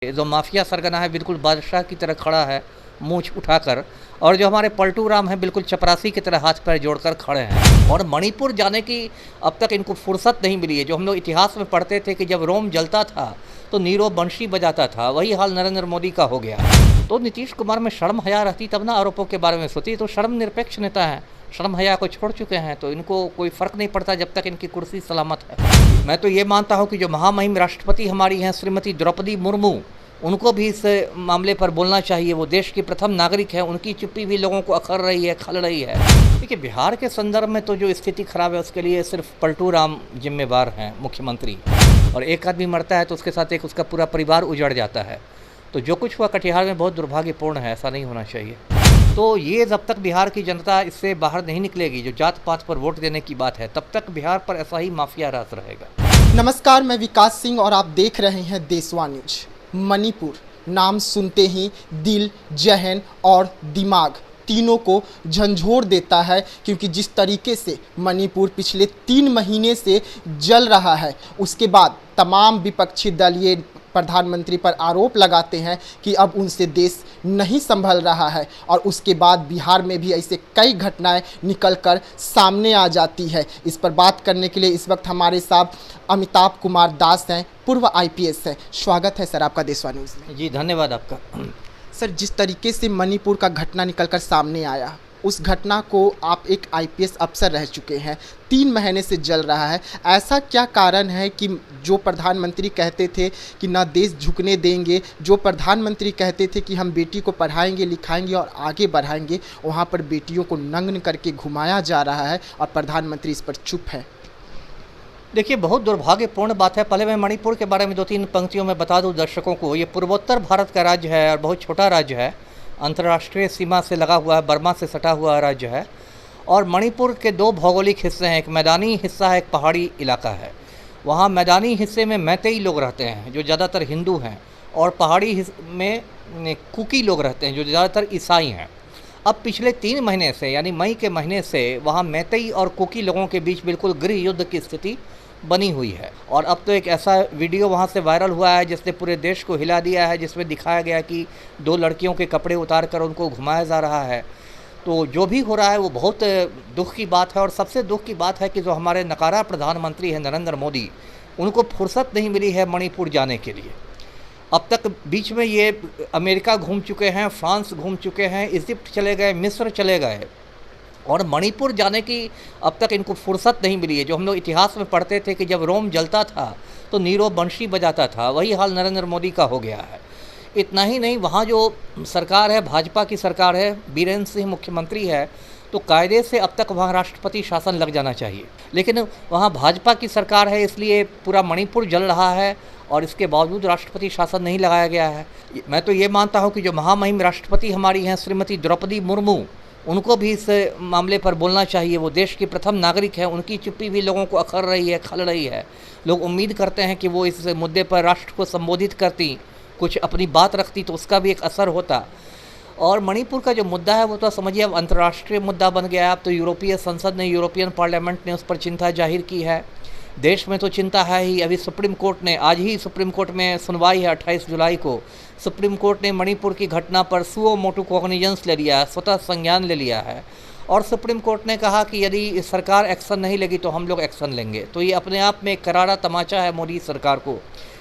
ये जो माफिया सरगना है बिल्कुल बादशाह की तरह खड़ा है मूंछ उठाकर, और जो हमारे पलटू राम है बिल्कुल चपरासी की तरह हाथ पैर जोड़कर खड़े हैं। और मणिपुर जाने की अब तक इनको फुर्सत नहीं मिली है। जो हम लोग इतिहास में पढ़ते थे कि जब रोम जलता था तो नीरो बंशी बजाता था, वही हाल नरेंद्र मोदी का हो गया। तो नीतीश कुमार में शर्म हया रहती तब ना आरोपों के बारे में सोचती। तो शर्म निरपेक्ष नेता है, शर्म हया को छोड़ चुके हैं, तो इनको कोई फ़र्क नहीं पड़ता जब तक इनकी कुर्सी सलामत है। मैं तो ये मानता हूँ कि जो महामहिम राष्ट्रपति हमारी हैं श्रीमती द्रौपदी मुर्मू, उनको भी इस मामले पर बोलना चाहिए। वो देश की प्रथम नागरिक है, उनकी चुप्पी भी लोगों को अखर रही है, खल रही है। देखिए, बिहार के संदर्भ में तो जो स्थिति खराब है उसके लिए सिर्फ पलटू राम जिम्मेवार हैं, मुख्यमंत्री। और एक आदमी मरता है तो उसके साथ एक उसका पूरा परिवार उजड़ जाता है। तो जो कुछ हुआ कटिहार में बहुत दुर्भाग्यपूर्ण है, ऐसा नहीं होना चाहिए। तो ये जब तक बिहार की जनता इससे बाहर नहीं निकलेगी, जो जात पात पर वोट देने की बात है, तब तक बिहार पर ऐसा ही माफिया राज रहेगा। नमस्कार, मैं विकास सिंह और आप देख रहे हैं देशवा न्यूज। मणिपुर नाम सुनते ही दिल, जहन और दिमाग तीनों को झंझोर देता है, क्योंकि जिस तरीके से मणिपुर पिछले 3 महीने से जल रहा है, उसके बाद तमाम विपक्षी दल ये प्रधानमंत्री पर आरोप लगाते हैं कि अब उनसे देश नहीं संभल रहा है। और उसके बाद बिहार में भी ऐसे कई घटनाएं निकलकर सामने आ जाती है। इस पर बात करने के लिए इस वक्त हमारे साथ अमिताभ कुमार दास हैं, पूर्व आईपीएस हैं। स्वागत है सर आपका देशवा न्यूज़ में। जी धन्यवाद आपका। सर, जिस तरीके से मणिपुर का घटना निकलकर सामने आया, उस घटना को आप एक आईपीएस अफसर रह चुके हैं, 3 महीने से जल रहा है। ऐसा क्या कारण है कि जो प्रधानमंत्री कहते थे कि ना देश झुकने देंगे, जो प्रधानमंत्री कहते थे कि हम बेटी को पढ़ाएंगे लिखाएंगे और आगे बढ़ाएंगे, वहाँ पर बेटियों को नग्न करके घुमाया जा रहा है और प्रधानमंत्री इस पर चुप है? देखिए, बहुत दुर्भाग्यपूर्ण बात है। पहले मैं मणिपुर के बारे में 2-3 पंक्तियों में बता दूं दर्शकों को। ये पूर्वोत्तर भारत का राज्य है और बहुत छोटा राज्य है, अंतर्राष्ट्रीय सीमा से लगा हुआ है, बर्मा से सटा हुआ राज्य है। और मणिपुर के 2 भौगोलिक हिस्से हैं, एक मैदानी हिस्सा है, एक पहाड़ी इलाका है। वहाँ मैदानी हिस्से में मैतेई लोग रहते हैं जो ज़्यादातर हिंदू हैं, और पहाड़ी हिस्से में कुकी लोग रहते हैं जो ज़्यादातर ईसाई हैं। अब पिछले 3 महीने से, यानी मई के महीने से, वहाँ मैतेई और कुकी लोगों के बीच बिल्कुल गृह युद्ध की स्थिति बनी हुई है। और अब तो एक ऐसा वीडियो वहाँ से वायरल हुआ है जिसने पूरे देश को हिला दिया है, जिसमें दिखाया गया कि 2 लड़कियों के कपड़े उतार कर उनको घुमाया जा रहा है। तो जो भी हो रहा है वो बहुत दुख की बात है। और सबसे दुख की बात है कि जो हमारे नकारा प्रधानमंत्री हैं नरेंद्र मोदी, उनको फुर्सत नहीं मिली है मणिपुर जाने के लिए। अब तक बीच में ये अमेरिका घूम चुके हैं, फ्रांस घूम चुके हैं, इजिप्ट चले गए, मिस्र चले गए, और मणिपुर जाने की अब तक इनको फुर्सत नहीं मिली है। जो हम लोग इतिहास में पढ़ते थे कि जब रोम जलता था तो नीरो बंशी बजाता था, वही हाल नरेंद्र मोदी का हो गया है। इतना ही नहीं, वहाँ जो सरकार है, भाजपा की सरकार है, बीरेंद्र सिंह मुख्यमंत्री है, तो कायदे से अब तक वहाँ राष्ट्रपति शासन लग जाना चाहिए। लेकिन वहाँ भाजपा की सरकार है, इसलिए पूरा मणिपुर जल रहा है और इसके बावजूद राष्ट्रपति शासन नहीं लगाया गया है। मैं तो ये मानता हूँ कि जो महामहिम राष्ट्रपति हमारी हैं श्रीमती द्रौपदी मुर्मू, उनको भी इस मामले पर बोलना चाहिए। वो देश की प्रथम नागरिक है, उनकी चुप्पी भी लोगों को अखर रही है, खल रही है। लोग उम्मीद करते हैं कि वो इस मुद्दे पर राष्ट्र को संबोधित करती, कुछ अपनी बात रखती, तो उसका भी एक असर होता। और मणिपुर का जो मुद्दा है वो तो समझिए अब अंतर्राष्ट्रीय मुद्दा बन गया है। अब तो यूरोपीय संसद ने, यूरोपियन पार्लियामेंट ने उस पर चिंता जाहिर की है। देश में तो चिंता है ही। अभी सुप्रीम कोर्ट ने, आज ही सुप्रीम कोर्ट में सुनवाई है 28 जुलाई को, सुप्रीम कोर्ट ने मणिपुर की घटना पर सुओ मोटो कॉग्निजेंस ले लिया है, स्वतः संज्ञान ले लिया है। और सुप्रीम कोर्ट ने कहा कि यदि सरकार एक्शन नहीं लेगी तो हम लोग एक्शन लेंगे। तो ये अपने आप में एक करारा तमाचा है मोदी सरकार को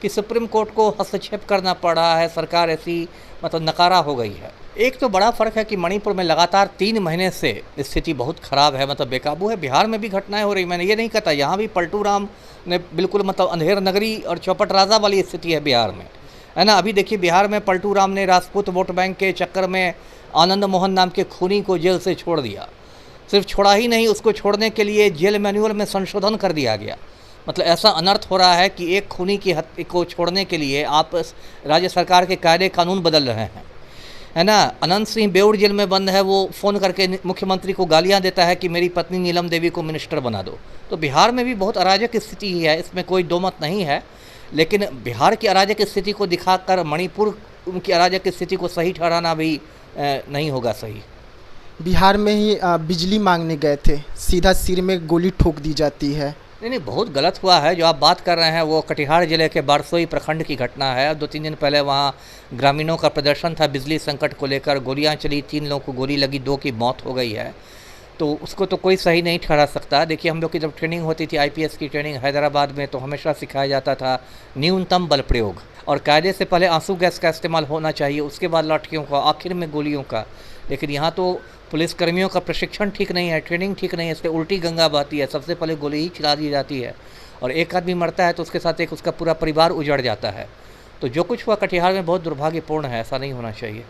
कि सुप्रीम कोर्ट को हस्तक्षेप करना पड़ रहा है। सरकार ऐसी मतलब नकारा हो गई है। एक तो बड़ा फ़र्क है कि मणिपुर में लगातार 3 महीने से स्थिति बहुत ख़राब है, मतलब बेकाबू है। बिहार में भी घटनाएं हो रही, मैंने ये नहीं कहता, यहाँ भी पलटू राम ने बिल्कुल मतलब अंधेर नगरी और चौपट राजा वाली स्थिति है बिहार में, है ना। अभी देखिए, बिहार में पलटू राम ने राजपूत वोट बैंक के चक्कर में आनंद मोहन नाम के खूनी को जेल से छोड़ दिया। सिर्फ छोड़ा ही नहीं, उसको छोड़ने के लिए जेल मैनुअल में संशोधन कर दिया गया। मतलब ऐसा अनर्थ हो रहा है कि एक खूनी की हत्या को छोड़ने के लिए आप राज्य सरकार के कायदे कानून बदल रहे हैं, है ना। अनंत सिंह बेउर जेल में बंद है, वो फ़ोन करके मुख्यमंत्री को गालियां देता है कि मेरी पत्नी नीलम देवी को मिनिस्टर बना दो। तो बिहार में भी बहुत अराजक स्थिति ही है, इसमें कोई दो मत नहीं है। लेकिन बिहार की अराजक स्थिति को दिखाकर मणिपुर की अराजक स्थिति को सही ठहराना भी नहीं होगा सही। बिहार में ही बिजली मांगने गए थे, सीधा सिर में गोली ठोक दी जाती है। नहीं नहीं, बहुत गलत हुआ है। जो आप बात कर रहे हैं वो कटिहार जिले के बारसोई प्रखंड की घटना है। 2-3 दिन पहले वहाँ ग्रामीणों का प्रदर्शन था बिजली संकट को लेकर, गोलियां चली, 3 लोगों को गोली लगी, 2 की मौत हो गई है। तो उसको तो कोई सही नहीं ठहरा सकता। देखिए, हम लोग की जब ट्रेनिंग होती थी आईपीएस की ट्रेनिंग हैदराबाद में, तो हमेशा सिखाया जाता था न्यूनतम बल प्रयोग, और कायदे से पहले आंसू गैस का इस्तेमाल होना चाहिए, उसके बाद लाठियों का, आखिर में गोलियों का। लेकिन यहाँ तो पुलिसकर्मियों का प्रशिक्षण ठीक नहीं है, ट्रेनिंग ठीक नहीं है, इसलिए उल्टी गंगा बहती है। सबसे पहले गोली ही चला दी जाती है, और एक आदमी मरता है तो उसके साथ एक उसका पूरा परिवार उजड़ जाता है। तो जो कुछ हुआ कटिहार में बहुत दुर्भाग्यपूर्ण है, ऐसा नहीं होना चाहिए।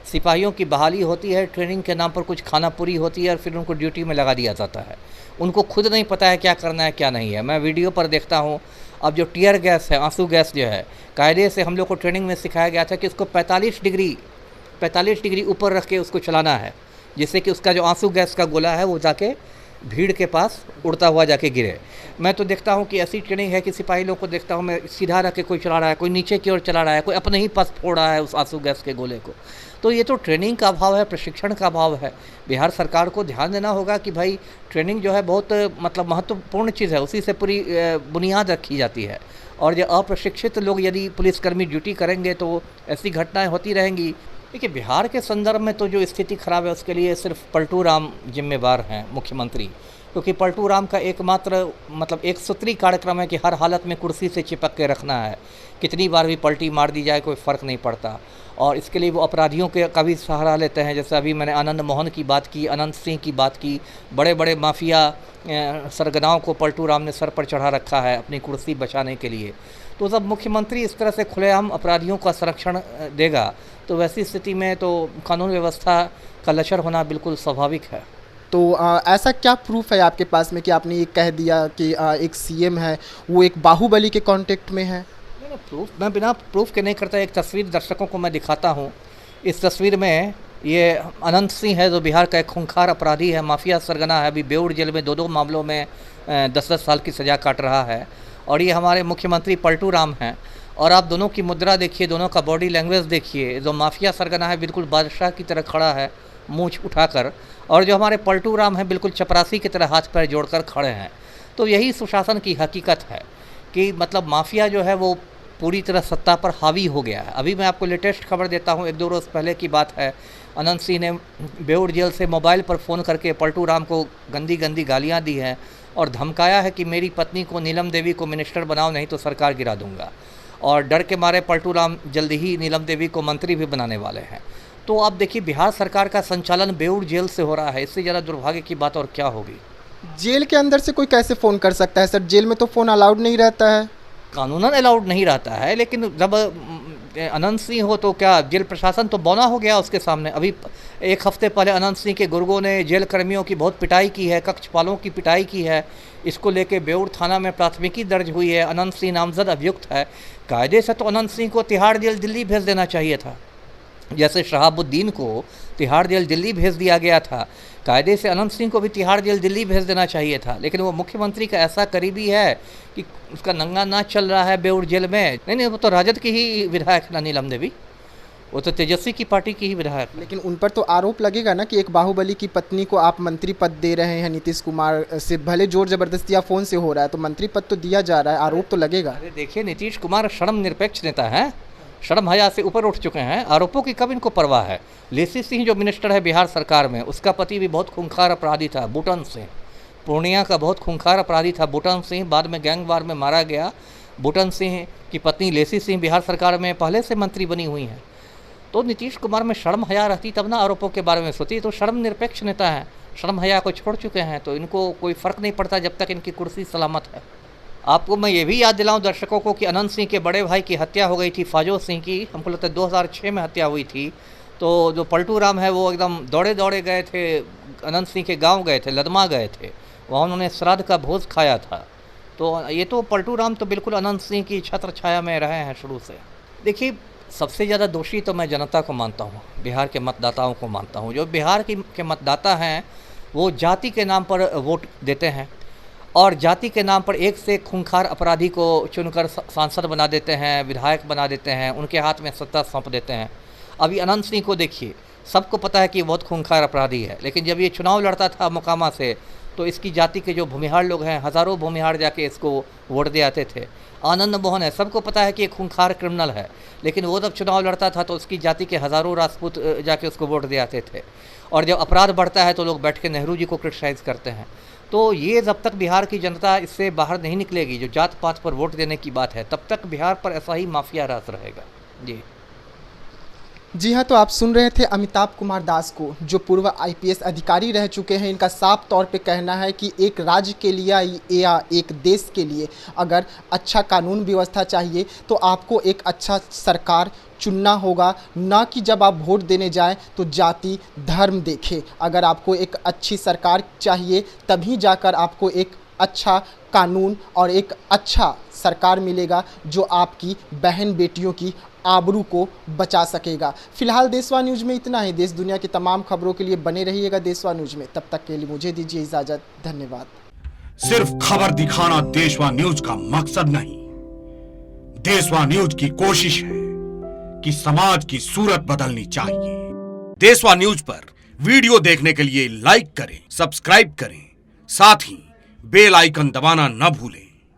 सिपाहियों की बहाली होती है, ट्रेनिंग के नाम पर कुछ खाना पूरी होती है और फिर उनको ड्यूटी में लगा दिया जाता है। उनको खुद नहीं पता है क्या करना है क्या नहीं है। मैं वीडियो पर देखता हूँ, अब जो टीयर गैस है, आंसू गैस जो है, कायदे से हम लोग को ट्रेनिंग में सिखाया गया था कि उसको 45 डिग्री ऊपर रख के उसको चलाना है, जिससे कि उसका जो आंसू गैस का गोला है वो जाके भीड़ के पास उड़ता हुआ जाके गिरे। मैं तो देखता हूँ कि ऐसी ट्रेनिंग है कि सिपाही लोग को देखता हूँ मैं, सीधा रख के कोई चला रहा है, कोई नीचे की ओर चला रहा है, कोई अपने ही पास फोड़ रहा है उस आंसू गैस के गोले को। तो ये तो ट्रेनिंग का अभाव है, प्रशिक्षण का अभाव है। बिहार सरकार को ध्यान देना होगा कि भाई ट्रेनिंग जो है बहुत मतलब महत्वपूर्ण चीज़ है, उसी से पूरी बुनियाद रखी जाती है। और जो अप्रशिक्षित लोग यदि पुलिसकर्मी ड्यूटी करेंगे तो ऐसी घटनाएं होती रहेंगी। देखिए, बिहार के संदर्भ में तो जो स्थिति खराब है उसके लिए सिर्फ पलटू राम जिम्मेवार हैं, मुख्यमंत्री। क्योंकि पलटू राम का एकमात्र मतलब एक सूत्री कार्यक्रम है कि हर हालत में कुर्सी से चिपक के रखना है, कितनी बार भी पलटी मार दी जाए कोई फ़र्क नहीं पड़ता। और इसके लिए वो अपराधियों के का भी सहारा लेते हैं। जैसे अभी मैंने आनंद मोहन की बात की, अनंत सिंह की बात की, बड़े बड़े माफिया सरगनाओं को पलटू राम ने सर पर चढ़ा रखा है अपनी कुर्सी बचाने के लिए। तो जब मुख्यमंत्री इस तरह से खुलेआम अपराधियों का संरक्षण देगा तो वैसी स्थिति में तो कानून व्यवस्था का लचर होना बिल्कुल स्वाभाविक है। तो ऐसा क्या प्रूफ है आपके पास में कि आपने ये कह दिया कि एक सीएम है वो एक बाहुबली के कांटेक्ट में है? नहीं, प्रूफ मैं बिना प्रूफ के नहीं करता। एक तस्वीर दर्शकों को मैं दिखाता हूँ। इस तस्वीर में ये अनंत सिंह है जो बिहार का एक खूंखार अपराधी है, माफिया सरगना है, अभी बेउर जेल में 2-2 मामलों में 10-10 साल की सज़ा काट रहा है। और ये हमारे मुख्यमंत्री पलटू राम हैं। और आप दोनों की मुद्रा देखिए, दोनों का बॉडी लैंग्वेज देखिए। जो माफिया सरगना है बिल्कुल बादशाह की तरह खड़ा है मूँछ उठाकर, और जो हमारे पलटू राम हैं बिल्कुल चपरासी की तरह हाथ पैर जोड़कर खड़े हैं। तो यही सुशासन की हकीकत है कि मतलब माफिया जो है वो पूरी तरह सत्ता पर हावी हो गया है। अभी मैं आपको लेटेस्ट खबर देता हूँ, 1-2 रोज़ पहले की बात है। अनंत सिंह ने बेउर जेल से मोबाइल पर फ़ोन करके पलटू राम को गंदी गंदी गालियाँ दी हैं और धमकाया है कि मेरी पत्नी को, नीलम देवी को मिनिस्टर बनाओ, नहीं तो सरकार गिरा दूंगा। और डर के मारे पलटू राम जल्दी ही नीलम देवी को मंत्री भी बनाने वाले हैं। तो आप देखिए, बिहार सरकार का संचालन बेउर जेल से हो रहा है। इससे ज़्यादा दुर्भाग्य की बात और क्या होगी। जेल के अंदर से कोई कैसे फ़ोन कर सकता है सर? जेल में तो फ़ोन अलाउड नहीं रहता है। कानूनन अलाउड नहीं रहता है, लेकिन जब अनंत सिंह हो तो क्या जेल प्रशासन तो बौना हो गया उसके सामने। अभी 1 हफ्ते पहले अनंत सिंह के गुर्गों ने जेल कर्मियों की बहुत पिटाई की है, कक्षपालों की पिटाई की है। इसको लेके बेउर थाना में प्राथमिकी दर्ज हुई है। अनंत सिंह नामजद अभियुक्त है। कायदे से तो अनंत सिंह को तिहाड़ जेल दिल्ली भेज देना चाहिए था, जैसे शहाबुद्दीन को तिहाड़ जेल दिल्ली भेज दिया गया था। कायदे से अनंत सिंह को भी तिहाड़ जेल दिल्ली भेज देना चाहिए था। लेकिन वो मुख्यमंत्री का ऐसा करीबी है कि उसका नंगा नाच चल रहा है बेउर जेल में। नहीं, वो तो राजद की ही विधायक है ना नीलम देवी, वो तो तेजस्वी की पार्टी की ही विधायक। लेकिन उन पर तो आरोप लगेगा ना कि एक बाहुबली की पत्नी को आप मंत्री पद दे रहे हैं नीतीश कुमार से, भले जोर जबरदस्ती या फ़ोन से हो रहा है, तो मंत्री पद तो दिया जा रहा है, आरोप तो लगेगा। अरे देखिए, नीतीश कुमार शर्म निरपेक्ष नेता हैं, शर्म हया से ऊपर उठ चुके हैं। आरोपों की कब इनको परवाह है। लेसी सिंह जो मिनिस्टर है बिहार सरकार में, उसका पति भी बहुत खूंखार अपराधी था, बूटन सिंह। पूर्णिया का बहुत खूंखार अपराधी था बूटन सिंह, बाद में गैंगवार में मारा गया। बूटन सिंह की पत्नी लेसी सिंह बिहार सरकार में पहले से मंत्री बनी हुई हैं। तो नीतीश कुमार में शर्म हया रहती तब ना आरोपों के बारे में सोती। तो शर्म निरपेक्ष नेता हैं, शर्म हया को छोड़ चुके हैं, तो इनको कोई फ़र्क नहीं पड़ता जब तक इनकी कुर्सी सलामत है। आपको मैं ये भी याद दिलाऊं दर्शकों को कि अनंत सिंह के बड़े भाई की हत्या हो गई थी, फाजो सिंह की, हमको लगता है 2006 में हत्या हुई थी। तो जो पलटू राम है वो एकदम दौड़े दौड़े गए थे, अनंत सिंह के गांव गए थे, लदमा गए थे, वहाँ उन्होंने श्राद्ध का भोज खाया था। तो ये तो पलटू राम तो बिल्कुल अनंत सिंह की छत्र छाया में रहे हैं शुरू से। देखिए, सबसे ज़्यादा दोषी तो मैं जनता को मानता हूँ, बिहार के मतदाताओं को मानता हूँ। जो बिहार के मतदाता हैं वो जाति के नाम पर वोट देते हैं और जाति के नाम पर एक से खूंखार अपराधी को चुनकर सांसद बना देते हैं, विधायक बना देते हैं, उनके हाथ में सत्ता सौंप देते हैं। अभी अनंत सिंह को देखिए, सबको पता है कि ये बहुत खूंखार अपराधी है, लेकिन जब ये चुनाव लड़ता था मोकामा से तो इसकी जाति के जो भूमिहार लोग हैं, हज़ारों भूमिहार जाके इसको वोट दे आते थे। आनंद मोहन है, सबको पता है कि एक खूंखार क्रिमिनल है, लेकिन वो जब चुनाव लड़ता था तो उसकी जाति के हज़ारों राजपूत जाके उसको वोट दे आते थे। और जब अपराध बढ़ता है तो लोग बैठ के नेहरू जी को क्रिटिसाइज़ करते हैं। तो ये जब तक बिहार की जनता इससे बाहर नहीं निकलेगी, जो जात पात पर वोट देने की बात है, तब तक बिहार पर ऐसा ही माफिया राज रहेगा। जी हाँ, तो आप सुन रहे थे अमिताभ कुमार दास को, जो पूर्व आईपीएस अधिकारी रह चुके हैं। इनका साफ तौर पे कहना है कि एक राज्य के लिए या एक देश के लिए अगर अच्छा कानून व्यवस्था चाहिए तो आपको एक अच्छा सरकार चुनना होगा, ना कि जब आप वोट देने जाएं तो जाति धर्म देखें। अगर आपको एक अच्छी सरकार चाहिए तभी जाकर आपको एक अच्छा कानून और एक अच्छा सरकार मिलेगा जो आपकी बहन बेटियों की आबरू को बचा सकेगा। फिलहाल देशवा न्यूज़ में इतना ही। देश दुनिया की तमाम खबरों के लिए बने रहिएगा देशवा न्यूज़ में। तब तक के लिए मुझे दीजिए इजाज़त। धन्यवाद। सिर्फ खबर दिखाना देशवा न्यूज का मकसद नहीं, देशवा न्यूज की कोशिश है कि समाज की सूरत बदलनी चाहिए। देशवा न्यूज पर वीडियो देखने के लिए लाइक करें, सब्सक्राइब करें, साथ ही बेल आइकन दबाना न भूलें।